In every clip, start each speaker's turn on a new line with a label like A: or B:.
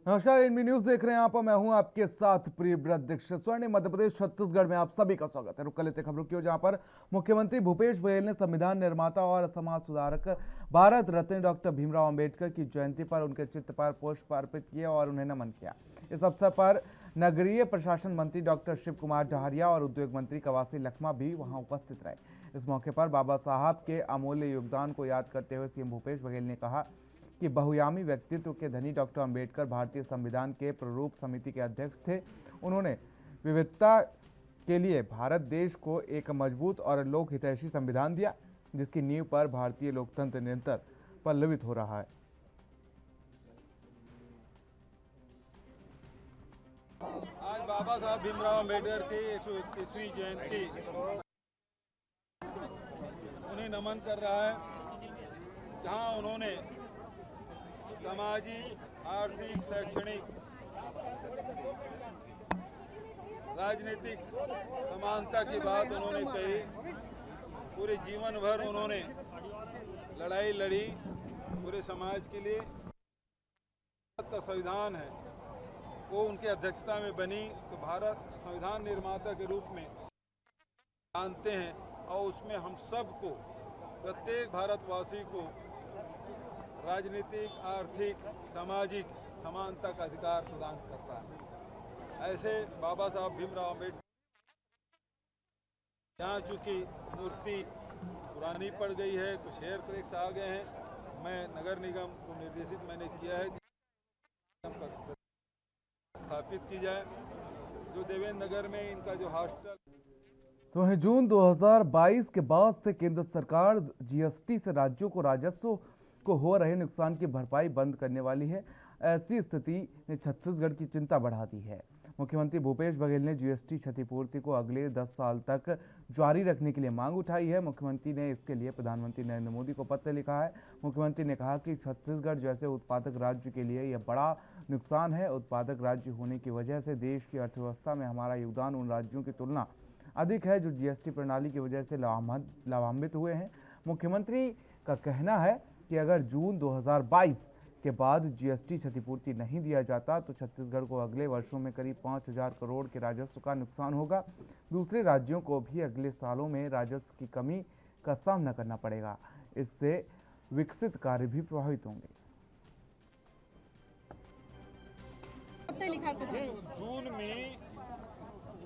A: नमस्कार, NB news देख रहे हैं आप। मैं हूं आपके साथ प्रियव्रत दीक्षित। स्वर्णिम मध्य प्रदेश छत्तीसगढ़ में आप सभी का स्वागत है। रुक कर लेते खबरों की ओर, जहां पर मुख्यमंत्री भूपेश बघेल ने संविधान निर्माता और समाज सुधारक भारत रत्न डॉक्टर भीमराव अंबेडकर की जयंती पर उनके चित्र पर पुष्प अर्पित किए और उन्हें नमन किया। इस अवसर पर नगरीय प्रशासन मंत्री डॉक्टर शिव कुमार डहरिया और उद्योग मंत्री कवासी लखमा भी वहां उपस्थित रहे। इस मौके पर बाबा साहब के अमूल्य योगदान को याद करते हुए सीएम भूपेश बघेल ने कहा कि बहुआयामी व्यक्तित्व के धनी डॉक्टर अंबेडकर भारतीय संविधान के प्रारूप समिति के अध्यक्ष थे। उन्होंने विविधता के लिए भारत देश को एक मजबूत और लोक हितैषी संविधान दिया, जिसकी नींव पर भारतीय लोकतंत्र निरंतर पल्लवित हो रहा है।
B: आज बाबा साहब भीमराव अंबेडकर की 121वीं जयंती उन्हें नमन कर रहा है, जहां उन्होंने सामाजिक, आर्थिक, शैक्षणिक, राजनीतिक समानता की बात उन्होंने कही। पूरे जीवन भर उन्होंने लड़ाई लड़ी पूरे समाज के लिए। भारत का संविधान है वो उनकी अध्यक्षता में बनी, तो भारत संविधान निर्माता के रूप में जानते हैं और उसमें हम सबको, प्रत्येक भारतवासी को राजनीतिक, आर्थिक, सामाजिक समानता का अधिकार प्रदान करता है। ऐसे बाबा साहब भीमराव अम्बेडकर, यहाँ चूंकि मूर्ति पुरानी पड़ गई है, कुछ हेयर क्रैक्स आ गए हैं, मैं नगर निगम को निर्देशित मैंने किया है कि स्थापित की जाए। जो देवेंद्र नगर में इनका जो हॉस्टल
A: तो है, जून 2022 के बाद से केंद्र सरकार जीएसटी से राज्यों को राजस्व को हो रहे नुकसान की भरपाई बंद करने वाली है। ऐसी स्थिति ने छत्तीसगढ़ की चिंता बढ़ा दी है। मुख्यमंत्री भूपेश बघेल ने जीएसटी क्षतिपूर्ति को अगले 10 साल तक जारी रखने के लिए मांग उठाई है। मुख्यमंत्री ने इसके लिए प्रधानमंत्री नरेंद्र मोदी को पत्र लिखा है। मुख्यमंत्री ने कहा कि छत्तीसगढ़ जैसे उत्पादक राज्य के लिए यह बड़ा नुकसान है। उत्पादक राज्य होने की वजह से देश की अर्थव्यवस्था में हमारा योगदान उन राज्यों की तुलना अधिक है जो जीएसटी प्रणाली की वजह से लाभान्वित हुए हैं। मुख्यमंत्री का कहना है कि अगर जून 2022 के बाद जीएसटी क्षतिपूर्ति नहीं दिया जाता तो छत्तीसगढ़ को अगले वर्षों में करीब 5,000 करोड़ के राजस्व का नुकसान होगा। दूसरे राज्यों को भी अगले सालों में राजस्व की कमी का सामना करना पड़ेगा। इससे विकसित कार्य भी प्रभावित होंगे।
B: जून में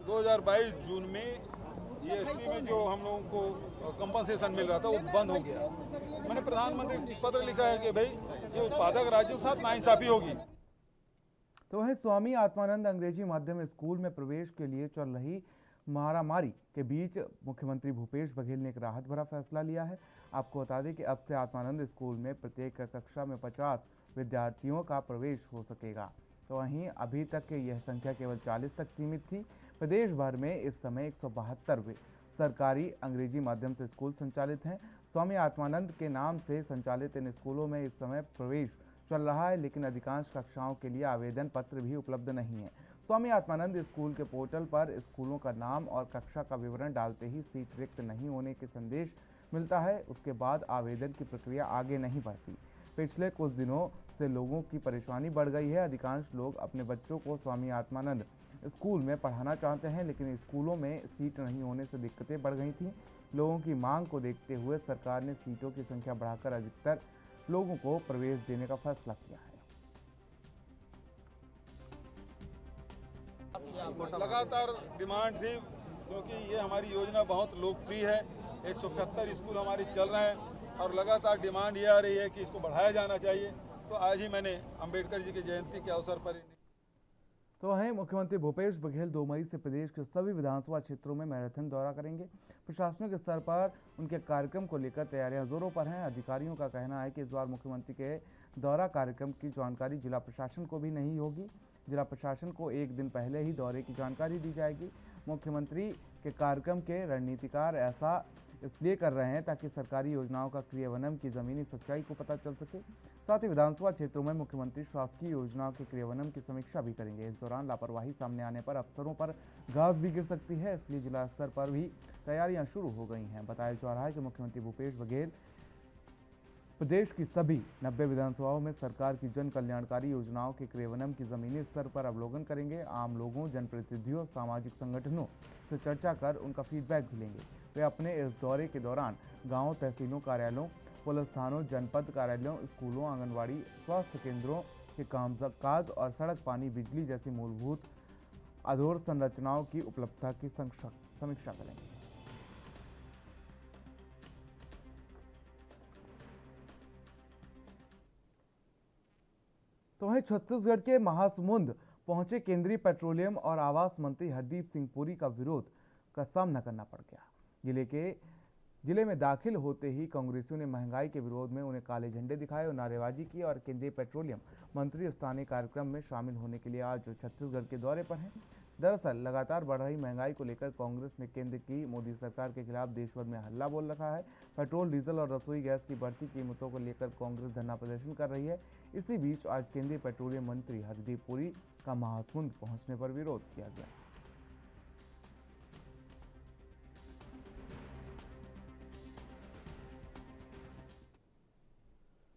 B: 2022 जून में जीएसटी में जो हम लोगों को कंपनसेशन मिल रहा था वो बंद हो गया। मैंने प्रधानमंत्री को पत्र लिखा है कि भाई ये उत्पादक राज्यों के साथ नाइंसाफी होगी।
A: तो वहीं स्वामी आत्मानंद अंग्रेजी माध्यम स्कूल में प्रवेश के लिए चल रही मारामारी के बीच मुख्यमंत्री भूपेश बघेल ने एक राहत भरा फैसला लिया है। आपको बता दें कि अब से आत्मानंद स्कूल में प्रत्येक कक्षा में 50 विद्यार्थियों का प्रवेश हो सकेगा। तो वहीं अभी तक यह संख्या केवल 40 तक सीमित थी। प्रदेश भर में इस समय 172 सरकारी अंग्रेजी माध्यम से स्कूल संचालित हैं। स्वामी आत्मानंद के नाम से संचालित इन स्कूलों में इस समय प्रवेश चल रहा है, लेकिन अधिकांश कक्षाओं के लिए आवेदन पत्र भी उपलब्ध नहीं है। स्वामी आत्मानंद स्कूल के पोर्टल पर स्कूलों का नाम और कक्षा का विवरण डालते ही सीट रिक्त नहीं होने के संदेश मिलता है। उसके बाद आवेदन की प्रक्रिया आगे नहीं बढ़ती। पिछले कुछ दिनों से लोगों की परेशानी बढ़ गई है। अधिकांश लोग अपने बच्चों को स्वामी आत्मानंद स्कूल में पढ़ाना चाहते हैं, लेकिन स्कूलों में सीट नहीं होने से दिक्कतें बढ़ गई थीं। लोगों की मांग को देखते हुए सरकार ने सीटों की संख्या बढ़ाकर अधिकतर लोगों को प्रवेश देने का फैसला किया है।
B: लगातार डिमांड थी, क्योंकि ये हमारी योजना बहुत लोकप्रिय है। 176 स्कूल हमारे चल रहे हैं और लगातार डिमांड ये आ रही है कि इसको बढ़ाया जाना चाहिए। तो आज ही मैंने अंबेडकर जी की जयंती के अवसर पर
A: तो है, मुख्यमंत्री भूपेश बघेल 2 मई से प्रदेश के सभी विधानसभा क्षेत्रों में मैराथन दौरा करेंगे। प्रशासनिक स्तर पर उनके कार्यक्रम को लेकर तैयारियां जोरों पर हैं। अधिकारियों का कहना है कि इस बार मुख्यमंत्री के दौरा कार्यक्रम की जानकारी जिला प्रशासन को भी नहीं होगी। जिला प्रशासन को एक दिन पहले ही दौरे की जानकारी दी जाएगी। मुख्यमंत्री के कार्यक्रम के रणनीतिकार ऐसा इसलिए कर रहे हैं ताकि सरकारी योजनाओं का क्रियान्वयन की जमीनी सच्चाई को पता चल सके। साथ ही विधानसभा क्षेत्रों में मुख्यमंत्री शासकीय योजनाओं के क्रियान्वयन की समीक्षा भी करेंगे। इस दौरान लापरवाही सामने आने पर अफसरों पर घास भी गिर सकती है, इसलिए जिला स्तर पर भी तैयारियां शुरू हो गई हैं। बताया जा रहा है कि मुख्यमंत्री भूपेश बघेल प्रदेश की सभी 90 विधानसभाओं में सरकार की जन कल्याणकारी योजनाओं के क्रियान्वयन की जमीनी स्तर पर अवलोकन करेंगे। आम लोगों, जनप्रतिनिधियों, सामाजिक संगठनों से चर्चा कर उनका फीडबैक भी लेंगे। वे अपने इस दौरे के दौरान गाँव, तहसीलों, कार्यालयों, पुलिस थानों, जनपद कार्यालयों, स्कूलों, आंगनबाड़ी, स्वास्थ्य केंद्रों के कामकाज और सड़क, पानी, बिजली जैसी मूलभूत अधोसंरचनाओं की उपलब्धता की समीक्षा करेंगे। तो वहीं छत्तीसगढ़ के महासमुंद पहुंचे केंद्रीय पेट्रोलियम और आवास मंत्री हरदीप सिंह पुरी का विरोध का सामना करना पड़ गया। जिले में दाखिल होते ही कांग्रेसियों ने महंगाई के विरोध में उन्हें काले झंडे दिखाए और नारेबाजी की और केंद्रीय पेट्रोलियम मंत्री स्थानीय कार्यक्रम में शामिल होने के लिए आज छत्तीसगढ़ के दौरे पर हैं। दरअसल लगातार बढ़ रही महंगाई को लेकर कांग्रेस ने केंद्र की मोदी सरकार के खिलाफ देश भर में हल्ला बोल रखा है। पेट्रोल, डीजल और रसोई गैस की बढ़ती कीमतों को लेकर कांग्रेस धरना प्रदर्शन कर रही है। इसी बीच आज केंद्रीय पेट्रोलियम मंत्री हरदीप पुरी का महासमुंद पहुंचने पर विरोध किया गया।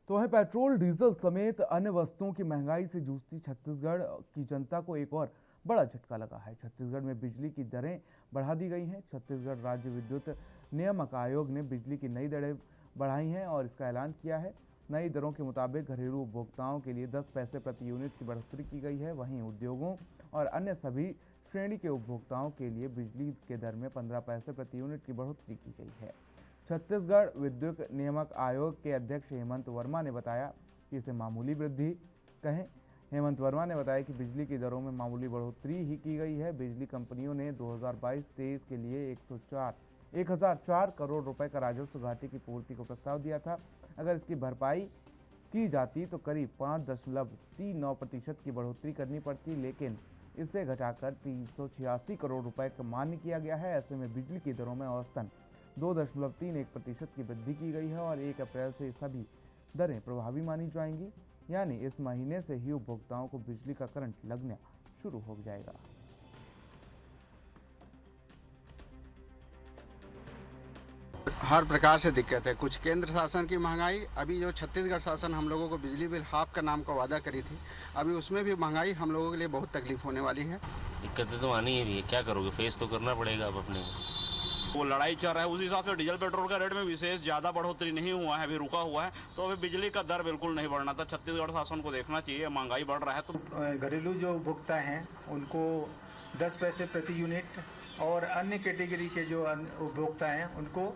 A: तो वहीं पेट्रोल, डीजल समेत अन्य वस्तुओं की महंगाई से जूझती छत्तीसगढ़ की जनता को एक और बड़ा झटका लगा है। छत्तीसगढ़ में बिजली की दरें बढ़ा दी गई हैं। छत्तीसगढ़ राज्य विद्युत नियामक आयोग ने बिजली की नई दरें बढ़ाई हैं और इसका ऐलान किया है। नई दरों के मुताबिक घरेलू उपभोक्ताओं के लिए 10 पैसे प्रति यूनिट की बढ़ोतरी की गई है। वहीं उद्योगों और अन्य सभी श्रेणी के उपभोक्ताओं के लिए बिजली के दर में 15 पैसे प्रति यूनिट की बढ़ोतरी की गई है। छत्तीसगढ़ विद्युत नियामक आयोग के अध्यक्ष हेमंत वर्मा ने बताया कि इसे मामूली वृद्धि कहें। हेमंत वर्मा ने बताया कि बिजली की दरों में मामूली बढ़ोतरी ही की गई है। बिजली कंपनियों ने 2022-23 के लिए 1004 करोड़ रुपए का राजस्व घाटे की पूर्ति को प्रस्ताव दिया था। अगर इसकी भरपाई की जाती तो करीब 5.39% की बढ़ोतरी करनी पड़ती, लेकिन इसे घटाकर 386 करोड़ रुपए का मान्य किया गया है। ऐसे में बिजली की दरों में औसतन 2.31% की वृद्धि की गई है और 1 अप्रैल से सभी दरें प्रभावी मानी जाएंगी, यानी इस महीने से ही उपभोक्ताओं को बिजली का करंट लगना शुरू हो जाएगा।
C: हर प्रकार से दिक्कत है। कुछ केंद्र शासन की महंगाई, अभी जो छत्तीसगढ़ शासन हम लोगों को बिजली बिल हाफ का नाम का वादा करी थी, अभी उसमें भी महंगाई हम लोगों के लिए बहुत तकलीफ होने वाली है।
D: दिक्कतें तो आनी है, क्या करोगे, फेस तो करना पड़ेगा अब अपने
E: वो लड़ाई चल रहा है उस हिसाब से डीजल पेट्रोल का रेट में विशेष ज़्यादा बढ़ोतरी नहीं हुआ है, अभी रुका हुआ है। तो अभी बिजली का दर बिल्कुल नहीं बढ़ना था। छत्तीसगढ़ शासन को देखना चाहिए, महंगाई बढ़ रहा है तो
F: घरेलू जो उपभोक्ता हैं उनको 10 पैसे प्रति यूनिट और अन्य कैटेगरी के जो उपभोक्ता हैं उनको।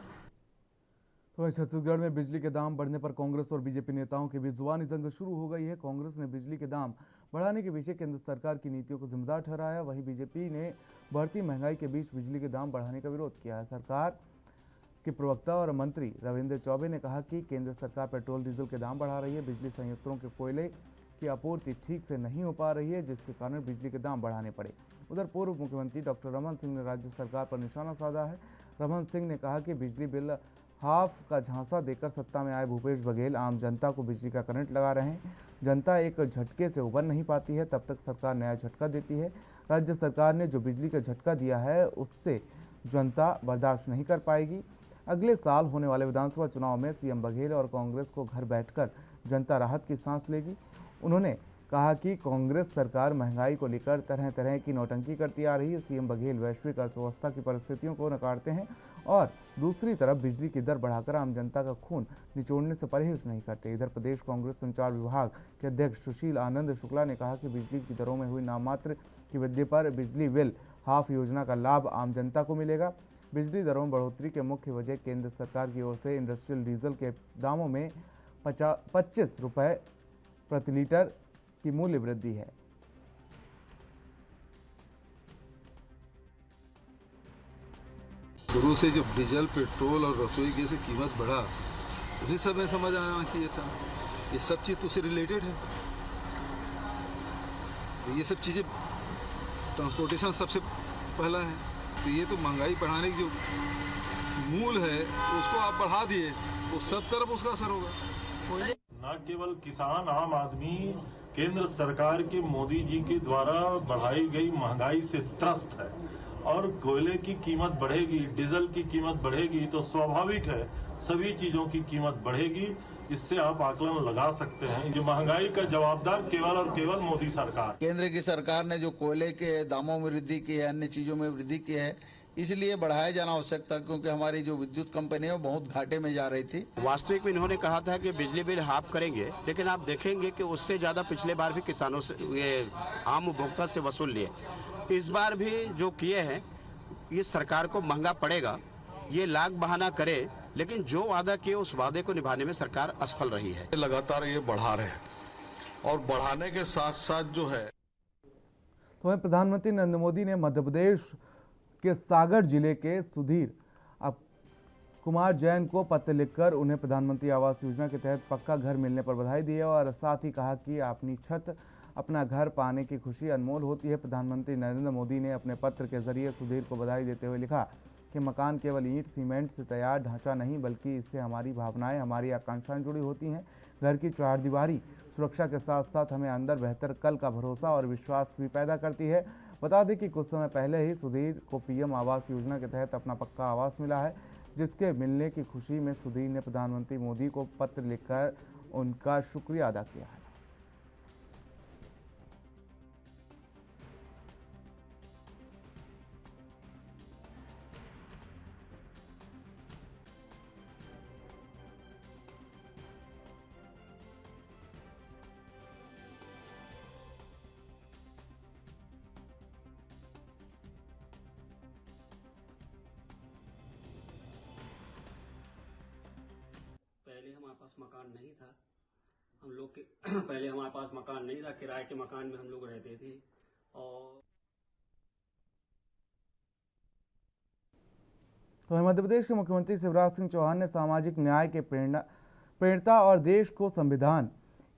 A: तो छत्तीसगढ़ में बिजली के दाम बढ़ने पर कांग्रेस और बीजेपी नेताओं के बीच जुबानी जंग शुरू हो गई है। कांग्रेस ने बिजली के दाम बढ़ाने के पीछे केंद्र सरकार की नीतियों को जिम्मेदार ठहराया। वहीं बीजेपी ने बढ़ती महंगाई के बीच बिजली के दाम बढ़ाने का विरोध किया है। सरकार के प्रवक्ता और मंत्री रविंद्र चौबे ने कहा कि केंद्र सरकार पेट्रोल, डीजल के दाम बढ़ा रही है। बिजली संयंत्रों के कोयले की आपूर्ति ठीक से नहीं हो पा रही है, जिसके कारण बिजली के दाम बढ़ाने पड़े। उधर पूर्व मुख्यमंत्री डॉक्टर रमन सिंह ने राज्य सरकार पर निशाना साधा है। रमन सिंह ने कहा कि बिजली बिल हाफ का झांसा देकर सत्ता में आए भूपेश बघेल आम जनता को बिजली का करंट लगा रहे हैं। जनता एक झटके से उबर नहीं पाती है, तब तक सरकार नया झटका देती है। राज्य सरकार ने जो बिजली का झटका दिया है उससे जनता बर्दाश्त नहीं कर पाएगी। अगले साल होने वाले विधानसभा चुनाव में सीएम बघेल और कांग्रेस को घर बैठकर जनता राहत की सांस लेगी। उन्होंने कहा कि कांग्रेस सरकार महंगाई को लेकर तरह तरह की नौटंकी करती आ रही है। सीएम बघेल वैश्विक अर्थव्यवस्था की परिस्थितियों को नकारते हैं और दूसरी तरफ बिजली की दर बढ़ाकर आम जनता का खून निचोड़ने से परहेज नहीं करते। इधर प्रदेश कांग्रेस संचार विभाग के अध्यक्ष सुशील आनंद शुक्ला ने कहा कि बिजली की दरों में हुई नाममात्र की वृद्धि पर बिजली बिल हाफ योजना का लाभ आम जनता को मिलेगा। बिजली दरों में बढ़ोतरी के मुख्य वजह केंद्र सरकार की ओर से इंडस्ट्रियल डीजल के दामों में 25 रुपये प्रति लीटर की मूल्य वृद्धि है।
G: शुरू से जब डीजल, पेट्रोल और रसोई गैस की कीमत बढ़ा उसी समय समझ आना चाहिए था। ये सब चीज़ तो उससे रिलेटेड है। तो ये सब चीज़ें, ट्रांसपोर्टेशन सबसे पहला है। तो ये तो महंगाई बढ़ाने की जो मूल है उसको आप बढ़ा दिए तो सब तरफ उसका असर होगा।
H: न केवल किसान, आम आदमी केंद्र सरकार के मोदी जी के द्वारा बढ़ाई गई महंगाई से त्रस्त है और कोयले की कीमत बढ़ेगी, डीजल की कीमत बढ़ेगी तो स्वाभाविक है सभी चीजों की कीमत बढ़ेगी। इससे आप आकलन लगा सकते हैं ये महंगाई का जवाबदार केवल और केवल मोदी सरकार।
I: केंद्र की सरकार ने जो कोयले के दामों में वृद्धि की है, अन्य चीजों में वृद्धि की है, इसलिए बढ़ाया जाना आवश्यक था, क्योंकि हमारी जो विद्युत कंपनी है वो बहुत घाटे में जा रही थी।
E: वास्तविक में इन्होंने कहा था कि बिजली बिल हाफ करेंगे, लेकिन आप देखेंगे कि उससे ज्यादा पिछले बार भी किसानों से, ये आम उपभोक्ता से वसूल लिए। इस बार भी जो किए हैं ये सरकार को महंगा पड़ेगा, ये लाख बहाना करे, लेकिन जो वादा किए उस वादे को निभाने में सरकार असफल रही है।
G: लगातार ये बढ़ा रहे हैं और बढ़ाने के साथ साथ जो है,
A: तो वहीं प्रधानमंत्री नरेंद्र मोदी ने मध्य प्रदेश के सागर जिले के सुधीर कुमार जैन को पत्र लिखकर उन्हें प्रधानमंत्री आवास योजना के तहत पक्का घर मिलने पर बधाई दी है और साथ ही कहा कि अपनी छत, अपना घर पाने की खुशी अनमोल होती है। प्रधानमंत्री नरेंद्र मोदी ने अपने पत्र के जरिए सुधीर को बधाई देते हुए लिखा कि मकान केवल ईंट सीमेंट से तैयार ढांचा नहीं, बल्कि इससे हमारी भावनाएं, हमारी आकांक्षाएं जुड़ी होती हैं। घर की चारदीवारी सुरक्षा के साथ साथ हमें अंदर बेहतर कल का भरोसा और विश्वास भी पैदा करती है। बता दें कि कुछ समय पहले ही सुधीर को पीएम आवास योजना के तहत अपना पक्का आवास मिला है, जिसके मिलने की खुशी में सुधीर ने प्रधानमंत्री मोदी को पत्र लिखकर उनका शुक्रिया अदा किया है।
J: पहले हमारे पास मकान नहीं था, हम लोग के पहले हमारे पास मकान नहीं था, किराए के मकान में हम लोग रहते थे। और
A: तो मध्य प्रदेश के मुख्यमंत्री शिवराज सिंह चौहान ने सामाजिक न्याय के प्रेरणा और देश को संविधान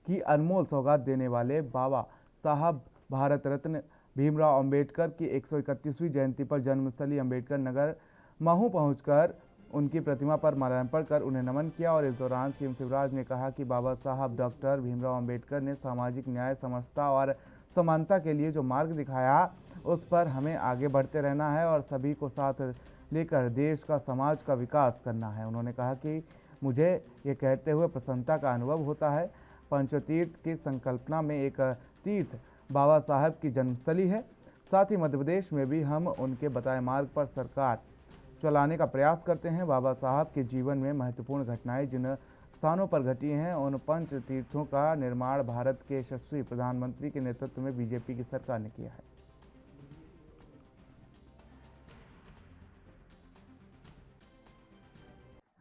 A: की अनमोल सौगात देने वाले बाबा साहब भारत रत्न भीमराव अंबेडकर की 131वीं जयंती पर जन्मस्थली अंबेडकर नगर महू पहुंचकर उनकी प्रतिमा पर माल्यार्पण कर उन्हें नमन किया। और इस दौरान सीएम शिवराज ने कहा कि बाबा साहब डॉक्टर भीमराव अंबेडकर ने सामाजिक न्याय, समरसता और समानता के लिए जो मार्ग दिखाया, उस पर हमें आगे बढ़ते रहना है और सभी को साथ लेकर देश का, समाज का विकास करना है। उन्होंने कहा कि मुझे ये कहते हुए प्रसन्नता का अनुभव होता है, पंचतीर्थ की संकल्पना में एक तीर्थ बाबा साहब की जन्मस्थली है। साथ ही मध्य प्रदेश में भी हम उनके बताए मार्ग पर सरकार चलाने का प्रयास करते हैं। बाबा साहब के जीवन में महत्वपूर्ण घटनाएं जिन स्थानों पर घटी हैं, उन पंच तीर्थों का निर्माण भारत के यशस्वी प्रधानमंत्री के नेतृत्व में बीजेपी की सरकार ने किया है।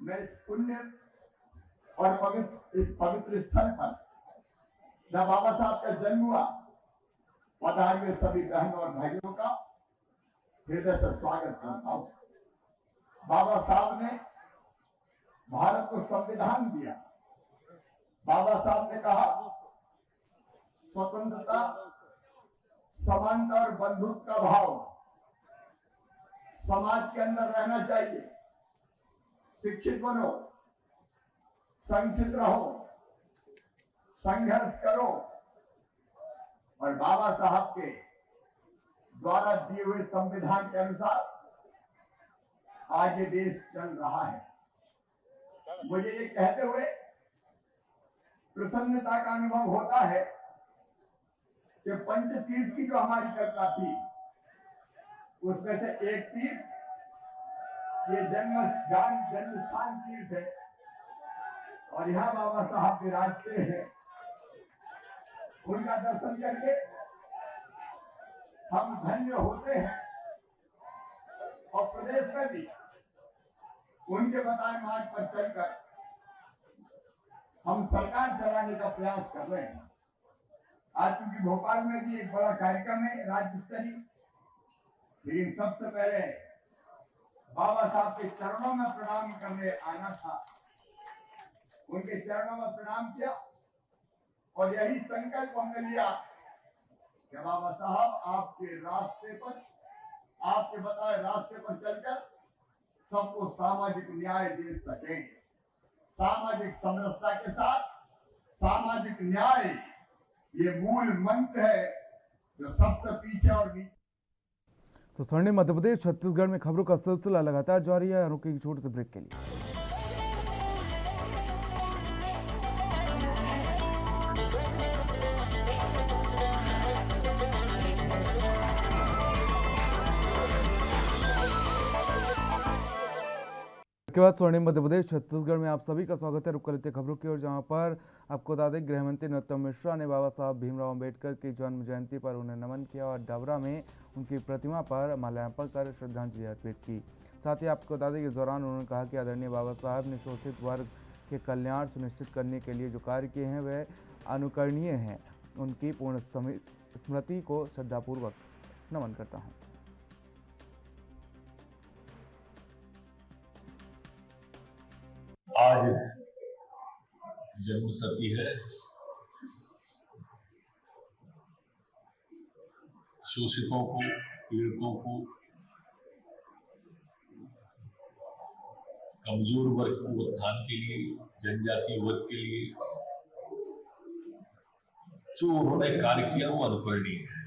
K: मैं इस पुण्य और इस पवित्र स्थल पर जब बाबा साहब का जन्म हुआ, पधारे सभी बहनों और भाइयों का हृदय से स्वागत करता हूं। बाबा साहब ने भारत को संविधान दिया। बाबा साहब ने कहा स्वतंत्रता, समानता और बंधुत्व का भाव समाज के अंदर रहना चाहिए। शिक्षित बनो, संगठित रहो, संघर्ष करो और बाबा साहब के द्वारा दिए हुए संविधान के अनुसार आगे देश चल रहा है। मुझे ये कहते हुए प्रसन्नता का अनुभव होता है कि पंचतीर्थ की जो हमारी कल्पना थी, उसमें से एक तीर्थ ये जन्मस्थान तीर्थ है और यहाँ बाबा साहब विराजते हैं। उनका दर्शन करके हम धन्य होते हैं और प्रदेश में भी उनके बताए मार्ग पर चलकर हम सरकार चलाने का प्रयास कर रहे हैं। आज क्योंकि भोपाल में भी एक बड़ा कार्यक्रम है राज्य स्तरीय, लेकिन सबसे पहले बाबा साहब के चरणों में प्रणाम करने आना था। उनके चरणों में प्रणाम किया और यही संकल्प हमने लिया कि बाबा साहब आपके रास्ते पर, आपके बताए रास्ते पर चलकर सबको सामाजिक न्याय दे सकेंगे। सामाजिक समरसता के साथ सामाजिक न्याय ये मूल मंत्र है जो सबसे पीछे और नीचे।
A: तो स्वर्णिम मध्य प्रदेश छत्तीसगढ़ में खबरों का सिलसिला लगातार जारी है। रुकेंगे छोटे से ब्रेक के लिए। इसके बाद स्वर्णिम मध्य प्रदेश छत्तीसगढ़ में आप सभी का स्वागत है। रुक कर लेते खबरों की ओर, जहां पर आपको बता दें गृह मंत्री नरोत्तम मिश्रा ने बाबा साहब भीमराव अंबेडकर की जन्म जयंती पर उन्हें नमन किया और डबरा में उनकी प्रतिमा पर माल्यार्पण कर श्रद्धांजलि अर्पित की। साथ ही आपको बता दें कि इस दौरान उन्होंने कहा कि आदरणीय बाबा साहब ने शोषित वर्ग के कल्याण सुनिश्चित करने के लिए जो कार्य किए हैं वे अनुकरणीय हैं। उनकी पूर्ण स्मृति को श्रद्धापूर्वक नमन करता हूँ।
L: आज जन्मशती है। शोषितों को, पीड़ितों को, कमजोर वर्ग को उत्थान के लिए, जनजाति वर्ग के लिए जो उन्होंने कार्य किया वो अनुकरणीय है।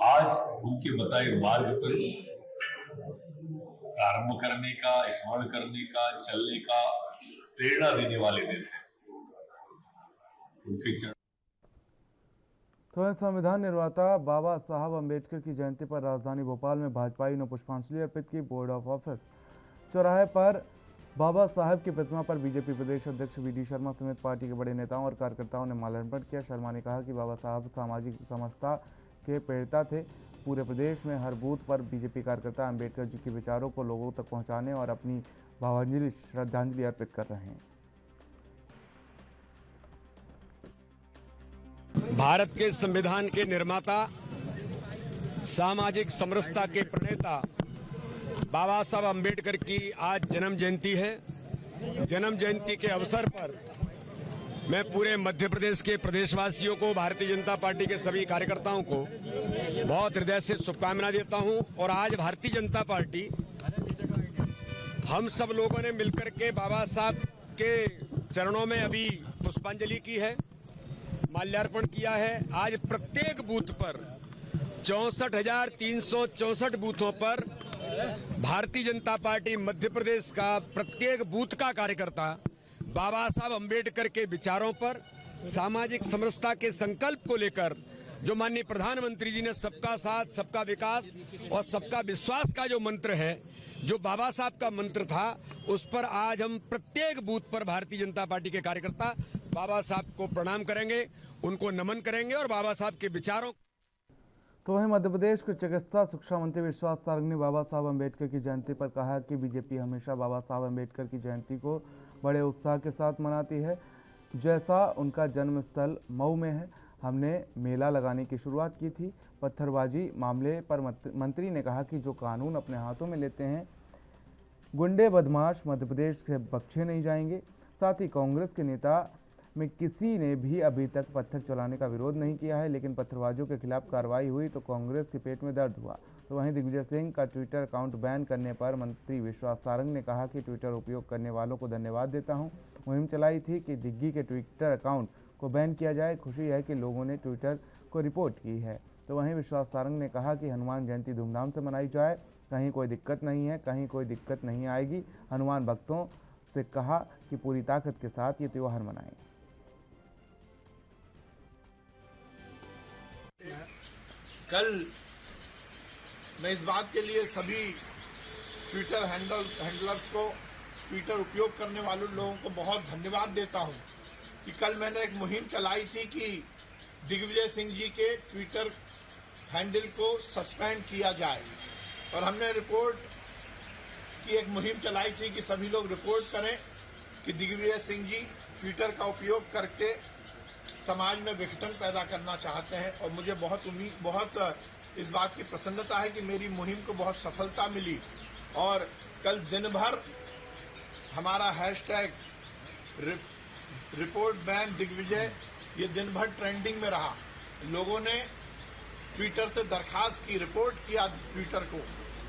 L: आज उनके बताए मार्ग पर प्रारंभ करने का, स्मरण करने का, चलने का प्रेरणा देने वाले दिन है। उनके
A: तो संविधान निर्माता बाबा साहब अंबेडकर की जयंती पर राजधानी भोपाल में भाजपाइयों ने पुष्पांजलि अर्पित की। बोर्ड ऑफ ऑफिस चौराहे पर बाबा साहब की प्रतिमा पर बीजेपी प्रदेश अध्यक्ष वी डी शर्मा समेत पार्टी के बड़े नेताओं और कार्यकर्ताओं ने माल्यार्पण किया। शर्मा ने कहा कि बाबा साहब सामाजिक समरसता के प्रेरता थे। पूरे प्रदेश में हर बूथ पर बीजेपी कार्यकर्ता अंबेडकर जी के विचारों को लोगों तक पहुंचाने और अपनी भावांजलि श्रद्धांजलि अर्पित कर रहे हैं।
M: भारत के संविधान के निर्माता, सामाजिक समरसता के प्रणेता बाबा साहब अंबेडकर की आज जन्म जयंती है। जन्म जयंती के अवसर पर मैं पूरे मध्य प्रदेश के प्रदेशवासियों को, भारतीय जनता पार्टी के सभी कार्यकर्ताओं को बहुत हृदय से शुभकामनाएं देता हूं। और आज भारतीय जनता पार्टी, हम सब लोगों ने मिलकर के बाबा साहब के चरणों में अभी पुष्पांजलि की है, माल्यार्पण किया है। आज प्रत्येक बूथ पर 64,364 बूथों पर भारतीय जनता पार्टी मध्य प्रदेश का प्रत्येक बूथ का कार्यकर्ता बाबा साहब अंबेडकर के विचारों पर, सामाजिक समरसता के संकल्प को लेकर जो माननीय प्रधानमंत्री जी ने सबका साथ, सबका विकास और सबका विश्वास का जो मंत्र है, जो बाबा साहब का मंत्र था, उस पर आज हम प्रत्येक बूथ पर भारतीय जनता पार्टी के कार्यकर्ता बाबा साहब को प्रणाम करेंगे, उनको नमन करेंगे और बाबा साहब के विचारों।
A: तो वहीं मध्य प्रदेश के चिकित्सा शिक्षा मंत्री विश्वास सारंग ने बाबा साहब अंबेडकर की जयंती पर कहा कि बीजेपी हमेशा बाबा साहब अंबेडकर की जयंती को बड़े उत्साह के साथ मनाती है। जैसा उनका जन्म स्थल मऊ में है, हमने मेला लगाने की शुरुआत की थी। पत्थरबाजी मामले पर मंत्री ने कहा कि जो कानून अपने हाथों में लेते हैं, गुंडे बदमाश मध्य प्रदेश से बख्शे नहीं जाएंगे। साथ ही कांग्रेस के नेता में किसी ने भी अभी तक पत्थर चलाने का विरोध नहीं किया है, लेकिन पत्थरबाजों के खिलाफ कार्रवाई हुई तो कांग्रेस के पेट में दर्द हुआ। तो वहीं दिग्विजय सिंह का ट्विटर अकाउंट बैन करने पर मंत्री विश्वास सारंग ने कहा कि ट्विटर उपयोग करने वालों को धन्यवाद देता हूं। मुहिम चलाई थी कि दिग्गी के ट्विटर अकाउंट को बैन किया जाए। खुशी है कि लोगों ने ट्विटर को रिपोर्ट की है। तो वहीं विश्वास सारंग ने कहा कि हनुमान जयंती धूमधाम से मनाई जाए, कहीं कोई दिक्कत नहीं है, कहीं कोई दिक्कत नहीं आएगी। हनुमान भक्तों से कहा कि पूरी ताकत के साथ ये त्यौहार मनाएं।
N: कल मैं इस बात के लिए सभी ट्विटर हैंडलर्स को, ट्विटर उपयोग करने वाले लोगों को बहुत धन्यवाद देता हूं कि कल मैंने एक मुहिम चलाई थी कि दिग्विजय सिंह जी के ट्विटर हैंडल को सस्पेंड किया जाए। और हमने रिपोर्ट की एक मुहिम चलाई थी कि सभी लोग रिपोर्ट करें कि दिग्विजय सिंह जी ट्विटर का उपयोग करके समाज में विघटन पैदा करना चाहते हैं। और मुझे बहुत इस बात की प्रसन्नता है कि मेरी मुहिम को बहुत सफलता मिली। और कल दिन भर हमारा हैशटैग रिपोर्ट बैन दिग्विजय ये दिन भर ट्रेंडिंग में रहा। लोगों ने ट्विटर से दरखास्त की, रिपोर्ट किया ट्विटर को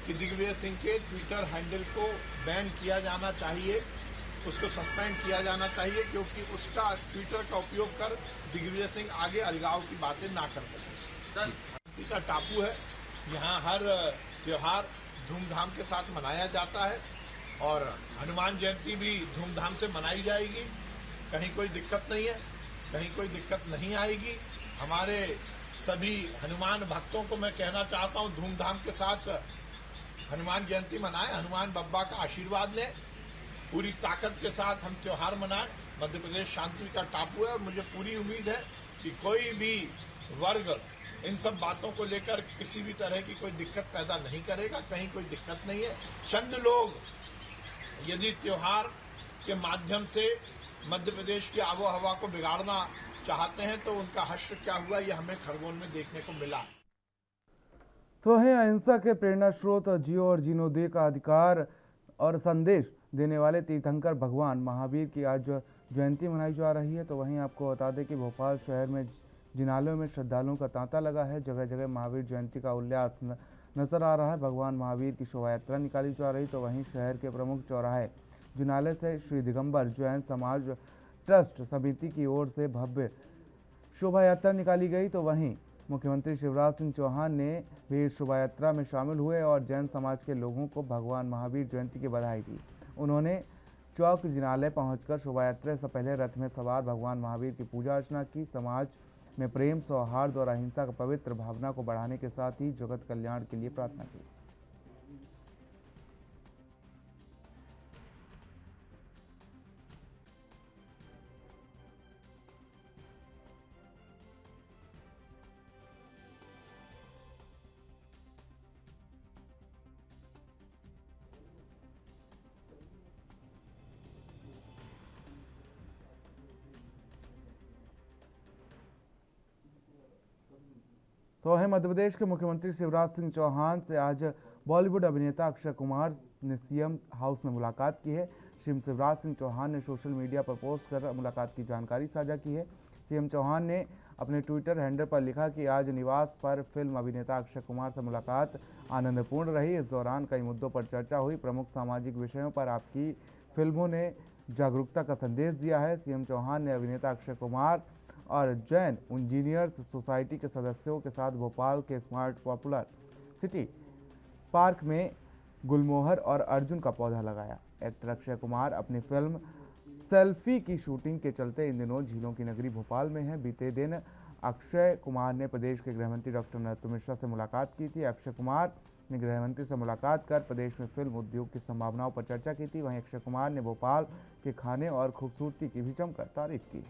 N: कि दिग्विजय सिंह के ट्विटर हैंडल को बैन किया जाना चाहिए, उसको सस्पेंड किया जाना चाहिए, क्योंकि उसका ट्विटर का उपयोग कर दिग्विजय सिंह आगे अलगाव की बातें ना कर सकें। का टापू है, यहाँ हर त्योहार धूमधाम के साथ मनाया जाता है और हनुमान जयंती भी धूमधाम से मनाई जाएगी। कहीं कोई दिक्कत नहीं है, कहीं कोई दिक्कत नहीं आएगी। हमारे सभी हनुमान भक्तों को मैं कहना चाहता हूँ, धूमधाम के साथ हनुमान जयंती मनाएं, हनुमान बब्बा का आशीर्वाद लें, पूरी ताकत के साथ हम त्योहार मनाएं। मध्य प्रदेश शांति का टापू है और मुझे पूरी उम्मीद है कि कोई भी वर्ग इन सब बातों को लेकर किसी भी तरह की कोई दिक्कत पैदा नहीं करेगा। कहीं कोई दिक्कत नहीं है। चंद लोग यदि त्योहार के माध्यम से मध्य प्रदेश की आबो हवा को बिगाड़ना चाहते हैं तो उनका हश्र क्या हुआ ये हमें खरगोन में देखने को मिला।
A: तो है अहिंसा के प्रेरणा स्रोत जियो और जीनो दे का अधिकार और संदेश देने वाले तीर्थंकर भगवान महावीर की आज जयंती मनाई जा रही है। तो वहीं आपको बता दें कि भोपाल शहर में जिनालयों में श्रद्धालुओं का तांता लगा है। जगह जगह महावीर जयंती का उल्लास नजर आ रहा है। भगवान महावीर की शोभा यात्रा निकाली जा रही। तो वहीं शहर के प्रमुख चौराहे जिनालय से श्री दिगंबर जैन समाज ट्रस्ट समिति की ओर से भव्य शोभा यात्रा निकाली गई। तो वहीं मुख्यमंत्री शिवराज सिंह चौहान ने भी इस शोभा यात्रा में शामिल हुए और जैन समाज के लोगों को भगवान महावीर जयंती की बधाई दी। उन्होंने चौक जिनालय पहुंचकर शोभा यात्रा से पहले रथ में सवार भगवान महावीर की पूजा अर्चना की। समाज में प्रेम, सौहार्द और अहिंसा का पवित्र भावना को बढ़ाने के साथ ही जगत कल्याण के लिए प्रार्थना की। तो है मध्य प्रदेश के मुख्यमंत्री शिवराज सिंह चौहान से आज बॉलीवुड अभिनेता अक्षय कुमार ने सीएम हाउस में मुलाकात की है। सीएम शिवराज सिंह चौहान ने सोशल मीडिया पर पोस्ट कर मुलाकात की जानकारी साझा की है। सीएम चौहान ने अपने ट्विटर हैंडल पर लिखा कि आज निवास पर फिल्म अभिनेता अक्षय कुमार से मुलाकात आनंदपूर्ण रही। इस दौरान कई मुद्दों पर चर्चा हुई। प्रमुख सामाजिक विषयों पर आपकी फिल्मों ने जागरूकता का संदेश दिया है। सीएम चौहान ने अभिनेता अक्षय कुमार और जैन इंजीनियर्स सोसाइटी के सदस्यों के साथ भोपाल के स्मार्ट पॉपुलर सिटी पार्क में गुलमोहर और अर्जुन का पौधा लगाया। एक्टर अक्षय कुमार अपनी फिल्म सेल्फी की शूटिंग के चलते इन दिनों झीलों की नगरी भोपाल में है। बीते दिन अक्षय कुमार ने प्रदेश के गृहमंत्री डॉक्टर नरोत्तम मिश्रा से मुलाकात की थी। अक्षय कुमार ने गृहमंत्री से मुलाकात कर प्रदेश में फिल्म उद्योग की संभावनाओं पर चर्चा की थी। वहीं अक्षय कुमार ने भोपाल के खाने और खूबसूरती की भी जमकर तारीफ की।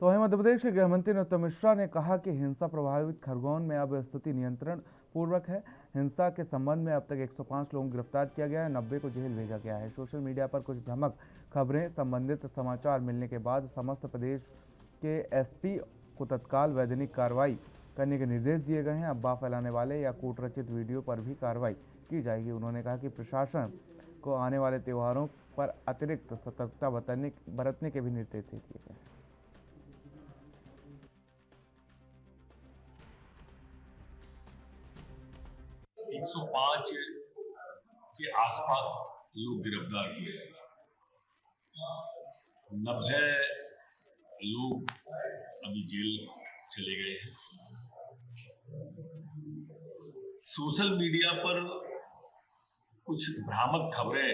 A: तो वहीं मध्य प्रदेश के गृहमंत्री नरोत्तम मिश्रा ने कहा कि हिंसा प्रभावित खरगोन में अब स्थिति नियंत्रण पूर्वक है। हिंसा के संबंध में अब तक 105 लोगों को गिरफ्तार किया गया है, 90 को जेल भेजा गया है। सोशल मीडिया पर कुछ भ्रामक खबरें संबंधित समाचार मिलने के बाद समस्त प्रदेश के एसपी को तत्काल वैधानिक कार्रवाई करने के निर्देश दिए गए हैं। अफवाह फैलाने वाले या कूटरचित वीडियो पर भी कार्रवाई की जाएगी। उन्होंने कहा कि प्रशासन को आने वाले त्योहारों पर अतिरिक्त सतर्कता बरतने के भी निर्देश दिए गए हैं।
L: 105 के आसपास लोग गिरफ्तार हुए। 90 लोग अभी जेल चले गए हैं। सोशल मीडिया पर कुछ भ्रामक खबरें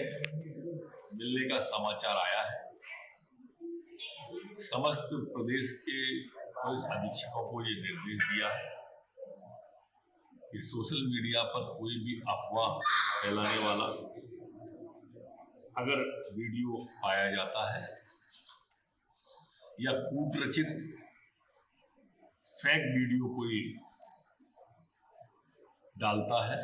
L: मिलने का समाचार आया है। समस्त प्रदेश के पुलिस अधीक्षकों को ये निर्देश दिया है कि सोशल मीडिया पर कोई भी अफवाह फैलाने वाला अगर वीडियो पाया जाता है या कूटरचित फेक वीडियो कोई डालता है